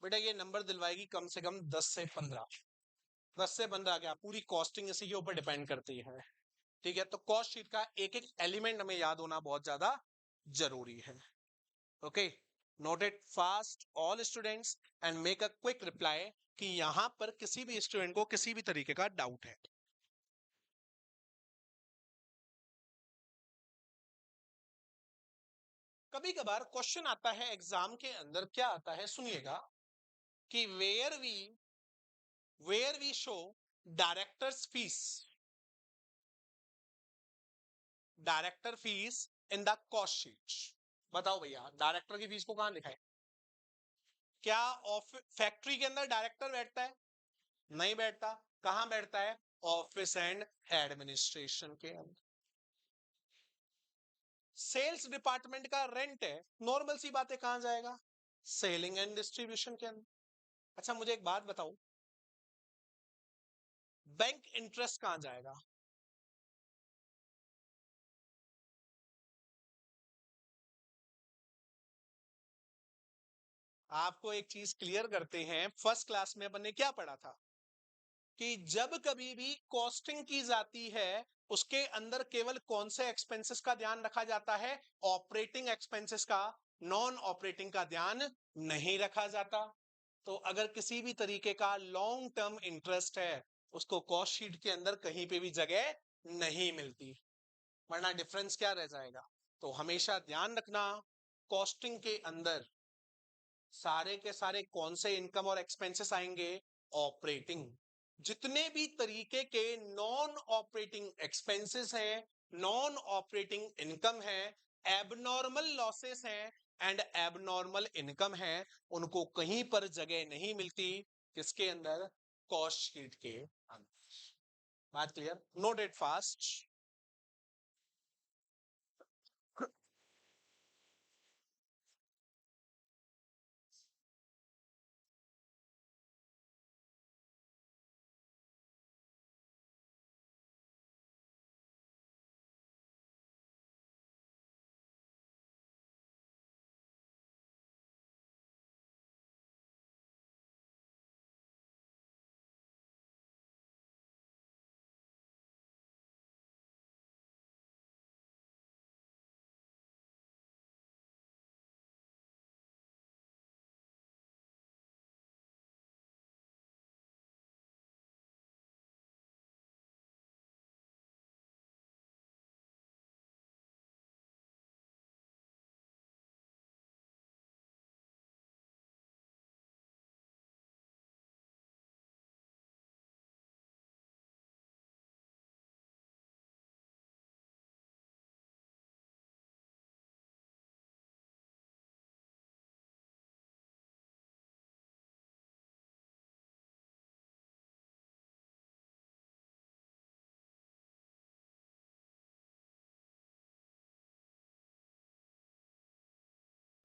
बेटा ये नंबर दिलवाएगी कम से कम 10 से 15। 10 से 15 क्या, पूरी कॉस्टिंग इसी के ऊपर डिपेंड करती है। ठीक है, तो कॉस्ट शीट का एक एक एलिमेंट हमें याद होना बहुत ज्यादा जरूरी है। Okay, note it fast all students and make a quick reply कि यहां पर किसी भी स्टूडेंट को किसी भी तरीके का डाउट है। कभी कभार क्वेश्चन आता है एग्जाम के अंदर, क्या आता है सुनिएगा, कि where we show directors fees, director fees in the cost sheet. बताओ भैया, डायरेक्टर की फीस को कहां लिखा है? क्या फैक्ट्री के अंदर डायरेक्टर बैठता है? नहीं बैठता। कहां बैठता है? ऑफिस एंड एडमिनिस्ट्रेशन के अंदर। सेल्स डिपार्टमेंट का रेंट है, नॉर्मल सी बात है, कहां जाएगा? सेलिंग एंड डिस्ट्रीब्यूशन के अंदर। अच्छा मुझे एक बात बताओ, बैंक इंटरेस्ट कहां जाएगा? आपको एक चीज क्लियर करते हैं, फर्स्ट क्लास में अपन ने क्या पढ़ा था, कि जब कभी भी कॉस्टिंग की जाती है उसके अंदर केवल कौन से एक्सपेंसेस का ध्यान रखा जाता है, ऑपरेटिंग एक्सपेंसेस का, नॉन ऑपरेटिंग का ध्यान नहीं रखा जाता। तो अगर किसी भी तरीके का लॉन्ग टर्म इंटरेस्ट है उसको कॉस्ट शीट के अंदर कहीं पे भी जगह नहीं मिलती, वरना डिफरेंस क्या रह जाएगा। तो हमेशा ध्यान रखना, कॉस्टिंग के अंदर सारे के सारे कौन से इनकम और एक्सपेंसेस आएंगे, ऑपरेटिंग। जितने भी तरीके के नॉन ऑपरेटिंग एक्सपेंसेस हैं, नॉन ऑपरेटिंग इनकम है, एबनॉर्मल लॉसेस हैं एंड एबनॉर्मल इनकम है, उनको कहीं पर जगह नहीं मिलती, किसके अंदर, कॉस्ट शीट के अंदर। बात clear? Note it fast.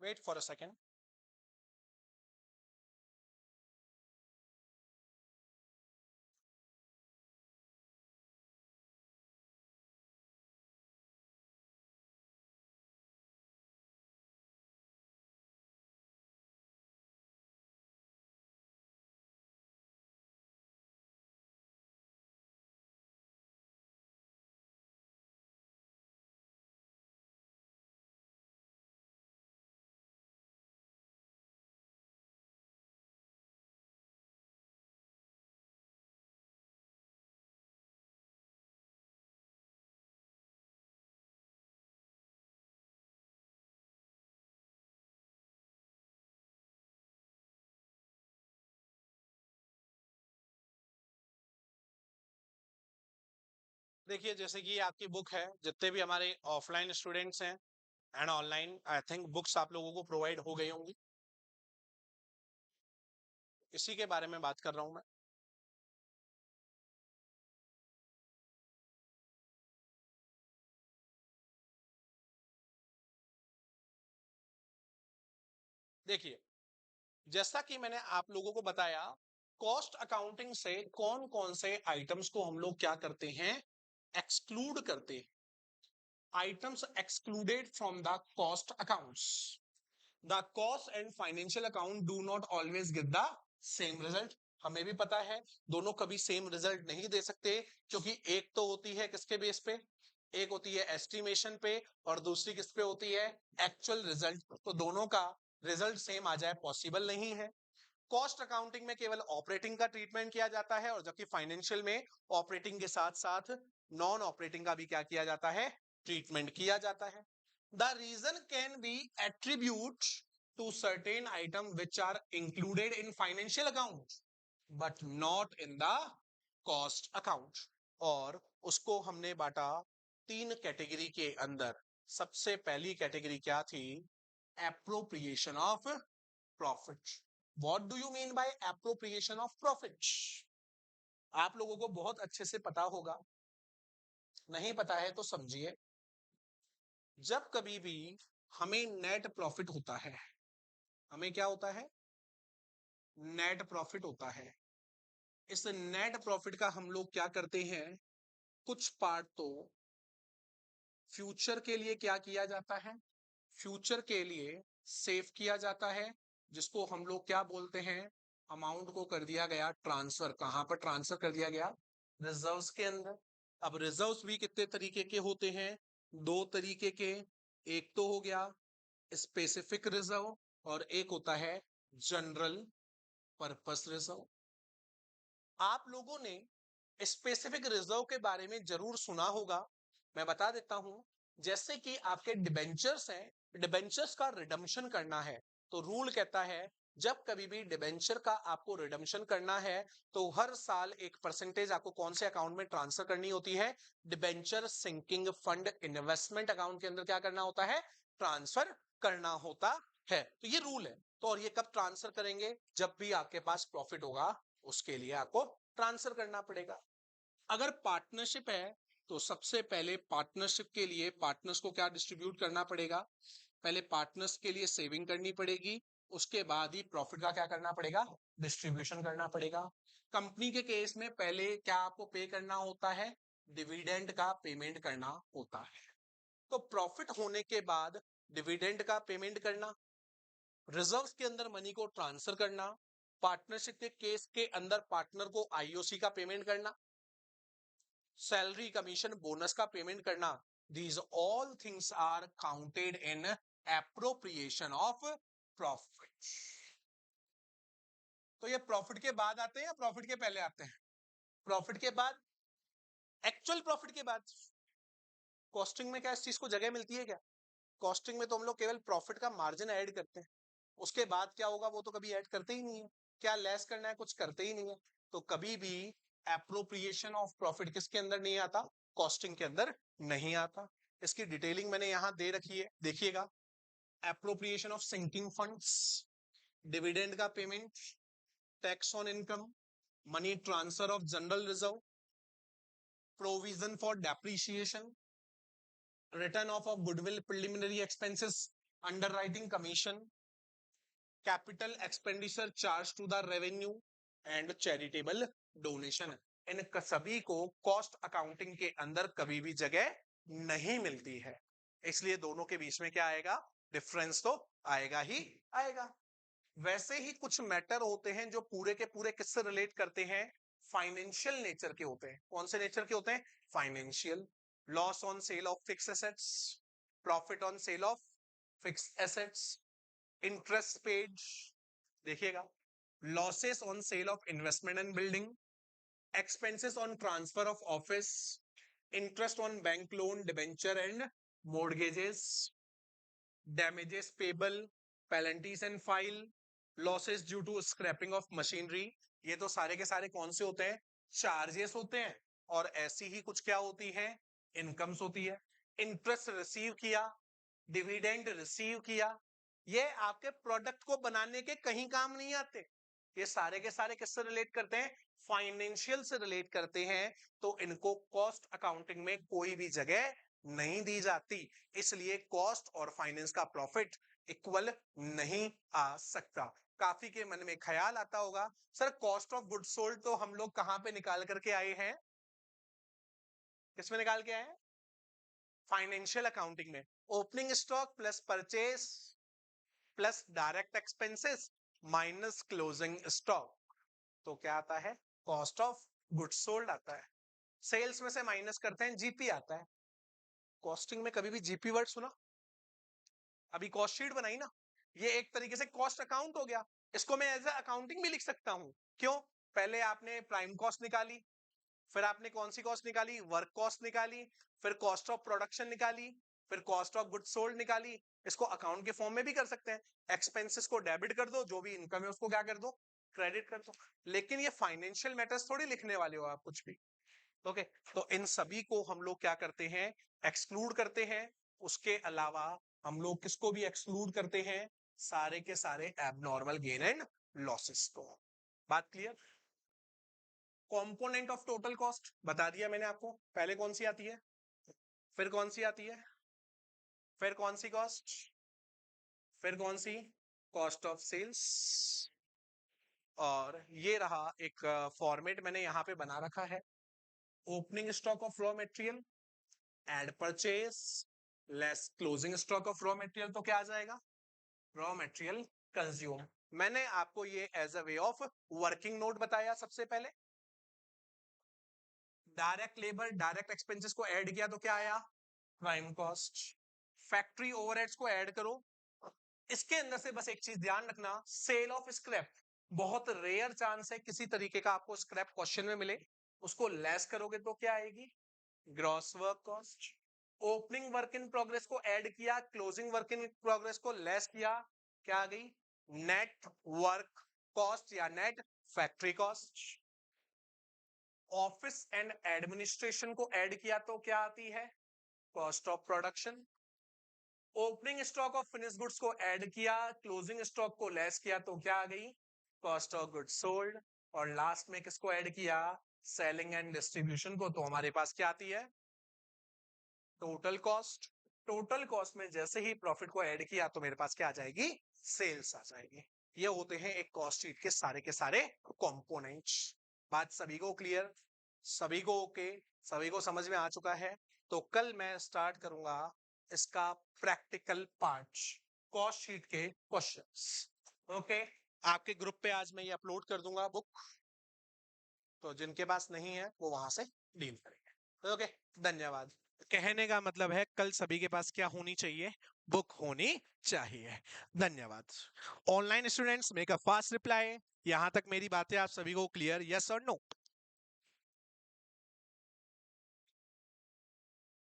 Wait for a second. देखिए जैसे कि आपकी बुक है, जितने भी हमारे ऑफलाइन स्टूडेंट्स हैं and online, I think books आप लोगों को प्रोवाइड हो गई होंगी, इसी के बारे में बात कर रहा हूं मैं। देखिए जैसा कि मैंने आप लोगों को बताया, कॉस्ट अकाउंटिंग से कौन कौन से आइटम्स को हम लोग क्या करते हैं, एक्सक्लूड करते हैं। Items excluded from the cost accounts. The cost and financial account do not always give the same result. हमें भी पता है दोनों कभी सेम रिजल्ट नहीं दे सकते, क्योंकि एक तो होती है किसके बेस पे, एक होती है एस्टिमेशन पे और दूसरी किस पे होती है, एक्चुअल रिजल्ट। तो दोनों का रिजल्ट सेम आ जाए पॉसिबल नहीं है। कॉस्ट अकाउंटिंग में केवल ऑपरेटिंग का ट्रीटमेंट किया जाता है, और जबकि फाइनेंशियल में ऑपरेटिंग के साथ साथ नॉन ऑपरेटिंग का भी क्या किया जाता है, ट्रीटमेंट किया जाता है। The reason can be attribute to certain item which are included in financial account but not in the cost account. और उसको हमने बांटा तीन कैटेगरी के अंदर। सबसे पहली कैटेगरी क्या थी, appropriation of profit. What do you mean by appropriation of profit? आप लोगों को बहुत अच्छे से पता होगा, नहीं पता है तो समझिए। जब कभी भी हमें नेट प्रॉफिट होता है, हमें क्या होता है, नेट प्रॉफिट होता है। इस नेट प्रॉफिट का हम लोग क्या करते हैं, कुछ पार्ट तो फ्यूचर के लिए क्या किया जाता है, फ्यूचर के लिए सेव किया जाता है, जिसको हम लोग क्या बोलते हैं, अमाउंट को कर दिया गया ट्रांसफर। कहां पर ट्रांसफर कर दिया गया, रिजर्व्स के अंदर। अब रिजर्व्स भी कितने तरीके के होते हैं, दो तरीके के। एक तो हो गया स्पेसिफिक रिजर्व और एक होता है जनरल पर्पस रिजर्व। आप लोगों ने स्पेसिफिक रिजर्व के बारे में जरूर सुना होगा, मैं बता देता हूं। जैसे कि आपके डिबेंचर्स हैं, डिबेंचर्स का रिडम्पशन करना है, तो रूल कहता है जब कभी भी डिबेंचर का आपको रिडम्पशन करना है तो हर साल एक परसेंटेज आपको कौन से अकाउंट में ट्रांसफर करनी होती है, debenture sinking fund investment account के अंदर क्या करना होता है, ट्रांसफर करना होता है। तो ये रूल है। तो और ये कब ट्रांसफर करेंगे, जब भी आपके पास प्रॉफिट होगा उसके लिए आपको ट्रांसफर करना पड़ेगा। अगर पार्टनरशिप है तो सबसे पहले पार्टनरशिप के लिए पार्टनर्स को क्या डिस्ट्रीब्यूट करना पड़ेगा, पहले पार्टनर्स के लिए सेविंग करनी पड़ेगी, उसके बाद ही प्रॉफिट का क्या करना पड़ेगा, डिस्ट्रीब्यूशन करना पड़ेगा। कंपनी के केस में पहले क्या आपको पे करना होता है, डिविडेंड का पेमेंट करना होता है। तो प्रॉफिट होने के बाद डिविडेंड का पेमेंट करना, रिजर्व्स के अंदर मनी को ट्रांसफर करना, पार्टनरशिप के केस के अंदर पार्टनर को आईओसी का पेमेंट करना, सैलरी कमीशन बोनस का पेमेंट करना, these all things are counted in appropriation of profit. तो ये प्रॉफिट के बाद आते हैं या प्रॉफिट के पहले आते हैं, प्रॉफिट के बाद, एक्चुअल प्रॉफिट के बाद। कॉस्टिंग में क्या इस चीज को जगह मिलती है क्या, कॉस्टिंग में तो हम लोग केवल प्रॉफिट का मार्जिन ऐड करते हैं, उसके बाद क्या होगा वो तो कभी ऐड करते ही नहीं है, क्या लेस करना है कुछ करते ही नहीं है। तो कभी भी एप्रोप्रिएशन ऑफ प्रॉफिट किसके अंदर नहीं आता, कॉस्टिंग के अंदर नहीं आता। इसकी डिटेलिंग मैंने यहां दे रखी है, देखिएगा। Appropriation of sinking funds, dividend का payment, tax on income, money transfer of general reserve, provision for depreciation, return of goodwill preliminary expenses, underwriting commission, capital expenditure charge to the revenue and charitable donation. इन सभी को कॉस्ट अकाउंटिंग के अंदर कभी भी जगह नहीं मिलती है, इसलिए दोनों के बीच में क्या आएगा, डिफरेंस तो आएगा ही आएगा। वैसे ही कुछ मैटर होते हैं जो पूरे के पूरे किससे रिलेट करते हैं, फाइनेंशियल नेचर के होते हैं। कौन से नेचर के होते हैं, financial. Loss on sale of fix assets, profit on sale of fix assets, interest paid, देखिएगा, losses on sale of investment and building, expenses on transfer of office, interest on bank loan, debenture and mortgages, damages payable, penalties and file, losses due to scrapping of machinery। ये तो सारे के सारे कौन से होते हैं, चार्जेस होते हैं। और ऐसी ही कुछ क्या होती है, इनकम्स होती है। इंटरेस्ट रिसीव किया, डिविडेंड रिसीव किया, ये आपके प्रोडक्ट को बनाने के कहीं काम नहीं आते। ये सारे के सारे किससे रिलेट करते हैं, फाइनेंशियल से रिलेट करते हैं। तो इनको कॉस्ट अकाउंटिंग में कोई भी जगह नहीं दी जाती, इसलिए कॉस्ट और फाइनेंस का प्रॉफिट इक्वल नहीं आ सकता। काफी के मन में ख्याल आता होगा, sir cost of goods sold तो हम लोग कहां पे निकाल करके आए हैं, किसमें निकाल के आए हैं, फाइनेंशियल अकाउंटिंग में। Opening stock plus purchase plus direct expenses minus closing stock, तो क्या आता है, कॉस्ट ऑफ गुड्स सोल्ड आता है। सेल्स में से माइनस करते हैं, जीपी आता है। कॉस्टिंग में कभी भी जीपी वर्ड सुना, अभी कॉस्ट शीट बनाई ना, ये एक तरीके से कॉस्ट अकाउंट हो गया। इसको मैं एज ए अकाउंटिंग भी लिख सकता हूं, क्यों, पहले आपने प्राइम कॉस्ट निकाली, फिर आपने कौन सी कॉस्ट निकाली, वर्क कॉस्ट निकाली, फिर कॉस्ट ऑफ प्रोडक्शन निकाली, फिर कॉस्ट ऑफ गुड्स सोल्ड निकाली। इसको अकाउंट के फॉर्म में भी कर सकते हैं, एक्सपेंसेस को डेबिट कर दो, जो भी इनकम है उसको क्या कर दो, क्रेडिट कर दो। लेकिन ये फाइनेंशियल मैटर्स थोड़ी लिखने वाले हो आप कुछ भी, ओके। तो इन सभी को हम लोग क्या करते हैं, एक्सक्लूड करते हैं। उसके अलावा हम लोग किसको भी एक्सक्लूड करते हैं, सारे के सारे एबनॉर्मल गेन एंड लॉसेस को। बात clear. Component of total cost बता दिया मैंने आपको, पहले कौन सी आती है, फिर कौन सी आती है, फिर कौन सी कॉस्ट, फिर कौन सी, कॉस्ट ऑफ सेल्स। और ये रहा एक फॉर्मेट मैंने यहां पे बना रखा है, opening stock of raw material add purchase less closing stock of raw material, तो क्या आ जाएगा, रॉ मटेरियल कंज्यूम। मैंने आपको ये as a way of working note बताया। सबसे पहले डायरेक्ट लेबर डायरेक्ट एक्सपेंसेस को ऐड किया तो क्या आया, प्राइम कॉस्ट। फैक्ट्री ओवरहेड्स को ऐड करो, इसके अंदर से बस एक चीज ध्यान रखना, सेल ऑफ स्क्रैप, बहुत रेयर चांस है किसी तरीके का आपको स्क्रैप क्वेश्चन में मिले, उसको लेस करोगे तो क्या आएगी, gross work cost. Opening work in progress को ऐड किया, क्लोजिंग वर्क इन प्रोग्रेस को लेस किया, क्या आ गई, नेट वर्क कॉस्ट या net factory cost. Office and administration को ऐड किया तो क्या आती है, cost of production. Opening stock of finish goods को ऐड किया, क्लोजिंग स्टॉक को लेस किया तो क्या आ गई, कॉस्ट ऑफ गुड्स सोल्ड। और लास्ट में किसको ऐड किया, सेलिंग एंड डिस्ट्रीब्यूशन को, तो हमारे पास क्या आती है, टोटल कॉस्ट। टोटल कॉस्ट में जैसे ही प्रॉफिट को ऐड किया तो मेरे पास क्या आ जाएगी, सेल्स आ जाएगी। ये होते हैं एक कॉस्ट शीट के सारे कंपोनेंट्स। बात सभी को क्लियर, सभी को ओके, सभी को समझ में आ चुका है। तो कल मैं स्टार्ट करूंगा इसका प्रैक्टिकल पार्ट, कॉस्ट शीट के क्वेश्चंस, ओके। आपके ग्रुप पे आज मैं ये अपलोड कर दूंगा बुक, तो जिनके पास नहीं है वो वहां से डील करेंगे, ओके। धन्यवाद। कहने का मतलब है कल सभी के पास क्या होनी चाहिए, बुक होनी चाहिए। धन्यवाद। Online students make a fast reply. यहां तक मेरी बातें आप सभी को क्लियर, यस और नो?